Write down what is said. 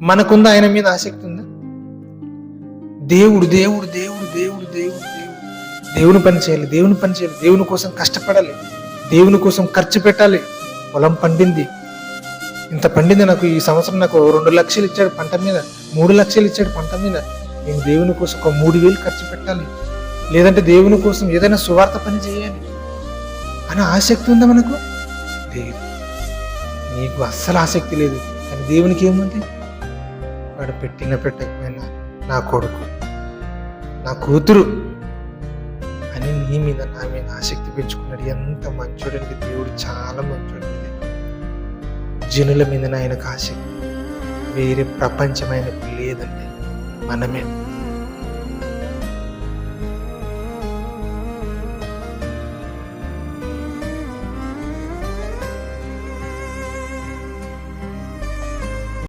మనకుందా ఆయన మీద ఆసక్తి ఉందా? దేవుడు దేవుడు దేవుడు దేవుడు దేవుడు దేవుడు దేవుని పని చేయాలి, దేవుని పని చేయాలి, దేవుని కోసం కష్టపడాలి, దేవుని కోసం ఖర్చు పెట్టాలి. పొలం పండింది, ఇంత పండింది, నాకు ఈ సంవత్సరం నాకు 2 లక్షలు ఇచ్చాడు పంట మీద, 3 లక్షలు ఇచ్చాడు పంట మీద, నేను దేవుని కోసం ఒక 3,000 ఖర్చు పెట్టాలి, లేదంటే దేవుని కోసం ఏదైనా సువార్త పని చేయాలి అని ఆసక్తి ఉందా మనకు? లేదు. నీకు అస్సలు ఆసక్తి లేదు. కానీ దేవునికి ఏముంది? వాడు పెట్టిన పెట్టకపోయినా నా కొడుకు, నా కూతురు అని నీ మీద నా మీద ఆసక్తి పెంచుకున్నాడు. ఎంత మంచోడండి దేవుడు, చాలా మంచోడండి. జనుల మీద ఆయనకు ఆసక్తి, వేరే ప్రపంచం ఆయనకు లేదండి, మనమే.